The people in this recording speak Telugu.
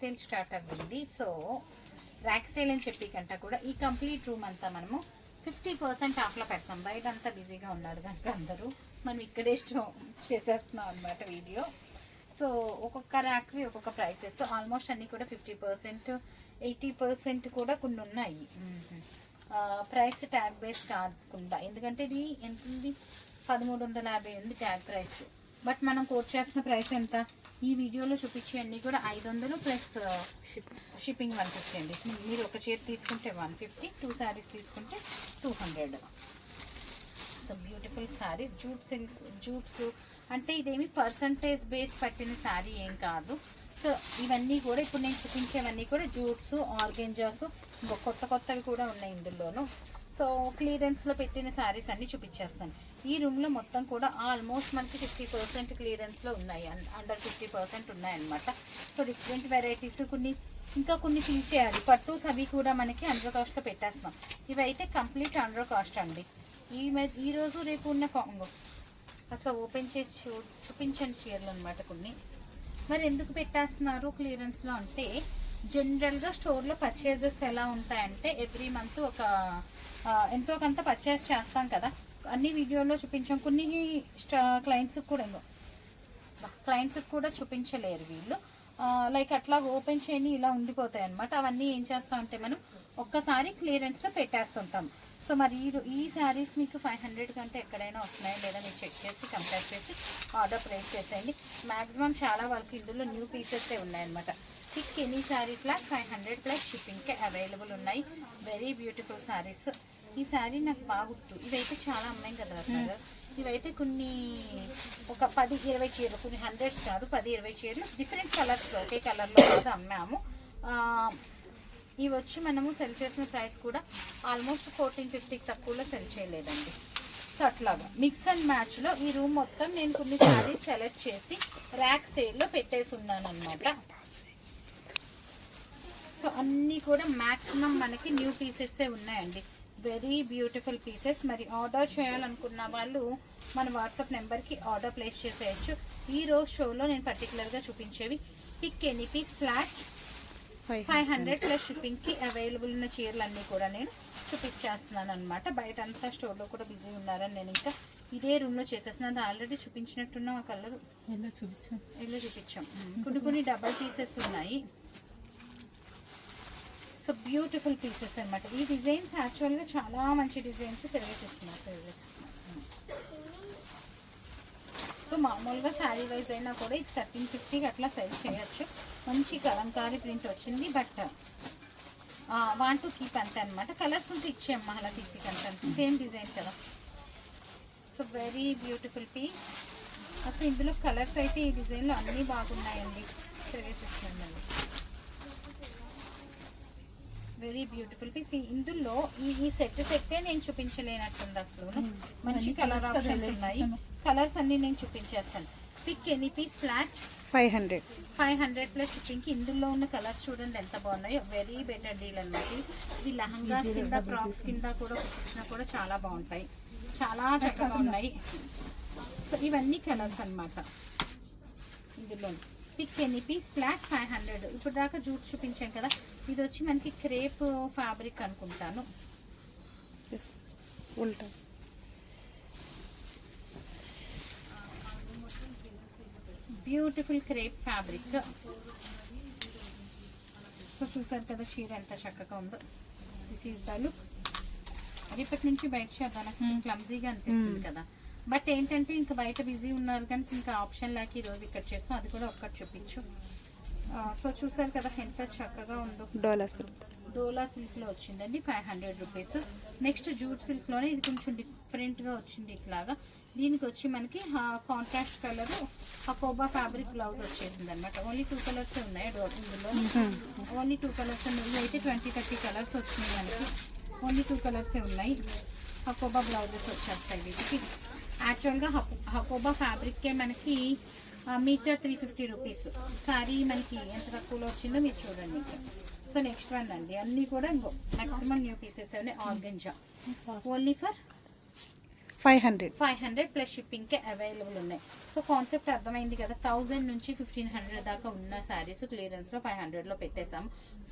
సేల్ స్టార్ట్ అవ్వింది. సో ర్యాక్ సేల్ అని చెప్పి కంట కూడా ఈ కంప్లీట్ రూమ్ అంతా మనము 50% ఆఫ్లో పెడతాం. బయట అంతా బిజీగా ఉన్నారు కనుక అందరూ మనం ఇక్కడే చేసేస్తున్నాం అనమాట వీడియో. సో ఒక్కొక్క ర్యాక్వి ఒక్కొక్క ప్రైసెస్. సో ఆల్మోస్ట్ అన్నీ కూడా 50%, 80% కూడా కొన్ని ఉన్నాయి. ప్రైస్ ట్యాగ్ బేస్ కాకుండా, ఎందుకంటే ఇది ఎంత ఉంది, 1350 ఉంది ట్యాగ్ ప్రైస్. బట్ మనం కోట్ చేస్తున్న ప్రైస్ ఎంత, ఈ వీడియోలో చూపించే అన్నీ కూడా 500 ప్లస్ షిప్పింగ్ 150 అండి. మీరు ఒక చీర తీసుకుంటే 150, 2 శారీస్ తీసుకుంటే 200. సో బ్యూటిఫుల్ శారీస్, జూట్స్ అంటే ఇదేమి పర్సంటేజ్ బేస్ పట్టిన శారీ ఏం కాదు. సో ఇవన్నీ కూడా ఇప్పుడు నేను చూపించేవన్నీ కూడా జూట్స్, ఆర్గెంజాస్, కొత్తవి కూడా ఉన్నాయి ఇందులోను. సో క్లియరెన్స్లో పెట్టిన శారీస్ అన్నీ చూపించేస్తాను. ఈ రూమ్లో మొత్తం కూడా ఆల్మోస్ట్ మనకి 50% క్లియరెన్స్లో ఉన్నాయి, అండర్ 50% ఉన్నాయన్నమాట. సో డిఫరెంట్ వెరైటీస్, ఇంకా కొన్ని ఫీల్ చేయాలి. పట్టూస్ అవి కూడా మనకి అండర్ కాస్ట్లో పెట్టేస్తాం. ఇవైతే కంప్లీట్ అండర్ కాస్ట్ అండి. ఈరోజు రేపు ఉన్న కాంగో అసలు ఓపెన్ చేసి చూపించండి చీరలు అనమాట కొన్ని. మరి ఎందుకు పెట్టేస్తున్నారు క్లియరెన్స్లో అంటే, జనరల్గా స్టోర్లో పర్చేజెస్ ఎలా ఉంటాయంటే ఎవ్రీ మంత్ ఒక ఎంతో కొంత పర్చేస్ చేస్తాం కదా, అన్ని వీడియోలో చూపించాం. కొన్ని క్లయింట్స్కి కూడా చూపించలేరు వీళ్ళు. లైక్ అట్లా ఓపెన్ చేయని ఇలా ఉండిపోతాయి అనమాట. అవన్నీ ఏం చేస్తామంటే మనం ఒక్కసారి క్లియరెన్స్లో పెట్టేస్తుంటాం. సో మరి ఈ శారీస్ మీకు 500 కంటే ఎక్కడైనా వస్తున్నాయి లేదా మీరు చెక్ చేసి కంపేర్ చేసి ఆర్డర్ ప్లేస్ చేసేయండి. మ్యాక్సిమం చాలా వరకు ఇందులో న్యూ పీసెస్సే ఉన్నాయన్నమాట. Pick any sari flat 500 plus షిప్పింగ్కే అవైలబుల్ ఉన్నాయి. Very beautiful saris. ఈ శారీ నాకు బాగా గుర్తు, ఇవైతే చాలా అమ్మాయి కదా కదా. ఇవైతే కొన్ని ఒక 10-20 చీరలు, కొన్ని హండ్రెడ్స్ కాదు 10-20 చీరలు డిఫరెంట్ కలర్స్లో, ఒకే కలర్లో కాదు అమ్మాము. ఇవి వచ్చి మనము సెల్ చేసిన ప్రైస్ కూడా ఆల్మోస్ట్ 1450 తక్కువలో సెల్ చేయలేదండి. సో అట్లాగా మిక్స్ అండ్ మ్యాచ్లో ఈ రూమ్ మొత్తం నేను కొన్ని శారీస్ సెలెక్ట్ చేసి ర్యాక్ సేల్లో పెట్టేసి ఉన్నాను అనమాట. సో అన్నీ కూడా మ్యాక్సిమం మనకి న్యూ పీసెస్సే ఉన్నాయండి. Very beautiful pieces. మరి ఆర్డర్ చేయాలనుకున్న వాళ్ళు మన వాట్సాప్ నెంబర్కి ఆర్డర్ ప్లేస్ చేసేయచ్చు. ఈ రోజు షోలో నేను పర్టికులర్గా చూపించేవి pick any piece flat 500 plus షిప్పింగ్కి అవైలబుల్ ఉన్న చీరలు అన్నీ కూడా నేను చూపించేస్తున్నాను అనమాట. బయట అంతా స్టోర్లో కూడా బిజీ ఉన్నారని నేను ఇంకా ఇదే రూమ్లో చేసేస్తున్నాను. ఆల్రెడీ చూపించినట్టున్నాం ఆ కలర్ ఎలా చూపించాం. కొన్ని డబల్ పీసెస్ ఉన్నాయి. సో బ్యూటిఫుల్ పీసెస్ అనమాట. ఈ డిజైన్స్ యాక్చువల్గా చాలా మంచి డిజైన్స్ తిరిగేసిస్తున్నారు. సో మామూలుగా శారీ వైజ్ అయినా కూడా ఇది 1350 అట్లా సెల్ చేయొచ్చు. మంచి కలంకారీ ప్రింట్ వచ్చింది. బట్ 1 to కీప్ అంతే అనమాట. కలర్స్ ఉంటే ఇచ్చేయమ్మా అలా తీసి కంటే సేమ్ డిజైన్ కదా. So very beautiful piece. అసలు ఇందులో కలర్స్ అయితే ఈ డిజైన్లో అన్నీ బాగున్నాయండి. తిరిగేసిస్తున్నాను. Very beautiful piece. ఇందులో ఈ సెట్టే నేను చూపించలేనట్టుంది అసలు. మంచి కలర్ ఆప్షన్స్ ఉన్నాయి. కలర్స్ అన్ని నేను చూపించేస్తాను. Pick any piece flat 500 plus షిప్పింగ్కి. ఇందులో ఉన్న కలర్స్ చూడండి ఎంత బాగున్నాయో. వెరీ బెటర్ డీల్ అనమాట. ఇది లెహంగాస్ కింద, ఫ్రాక్స్ కింద కూడా కుట్టించినా కూడా చాలా బాగుంటాయి, చాలా చక్కగా ఉన్నాయి. సో ఇవన్నీ కలర్స్ అనమాట ఇందులో. Pick any piece flat 500. ఇప్పుడు దాకా జూట్ చూపించాం కదా, ఇది వచ్చి మనకి క్రేప్ ఫ్యాబ్రిక్ అనుకుంటాను. Beautiful crepe fabric. సో చూసారు కదా చీర ఎంత చక్కగా ఉందో. This is the look. రేపటి నుంచి బయట చేద్దాం, నాకు క్లమ్జీగా అనిపిస్తుంది కదా. బట్ ఏంటంటే ఇంకా బయట బిజీ ఉన్నారు కానీ ఇంకా ఆప్షన్ లేక ఈరోజు ఇక్కడ చేస్తాం. అది కూడా ఒక్కటి చూపించు. సో చూసారు కదా ఎంత చక్కగా ఉందో. డోలా సిల్క్లో వచ్చిందండి 500 రూపీస్. నెక్స్ట్ జూట్ సిల్క్లోనే ఇది కొంచెం డిఫరెంట్గా వచ్చింది ఇట్లాగా. దీనికి వచ్చి మనకి contrast colour Hakoba fabric blouse వచ్చేసింది అనమాట. ఓన్లీ 2 కలర్స్ ఉన్నాయి ఇందులో. ఓన్లీ 2 కలర్స్ ఉన్నాయి. అయితే 20-30 కలర్స్ వచ్చినాయి మనకి. ఓన్లీ 2 కలర్సే ఉన్నాయి. హకోబా బ్లౌజెస్ వచ్చేస్తాయి వీటికి. యాక్చువల్గా హకోబా ఫ్యాబ్రిక్కే మనకి మీటర్ 350 రూపీస్. శారీ మనకి ఎంత తక్కువలో వచ్చిందో మీరు చూడండి. సో నెక్స్ట్ వన్ అండి, అన్నీ కూడా ఇంకో మ్యాక్సిమం న్యూ పీసెస్ ఉన్నాయి. ఆర్గెంజా ఓన్లీ ఫర్ 500 ప్లస్ షిప్పింగ్కే అవైలబుల్ ఉన్నాయి. సో కాన్సెప్ట్ అర్థమైంది కదా. 1000 నుంచి 1500 దాకా ఉన్న శారీస్ క్లియరెన్స్లో 500లో పెట్టేసాము. సో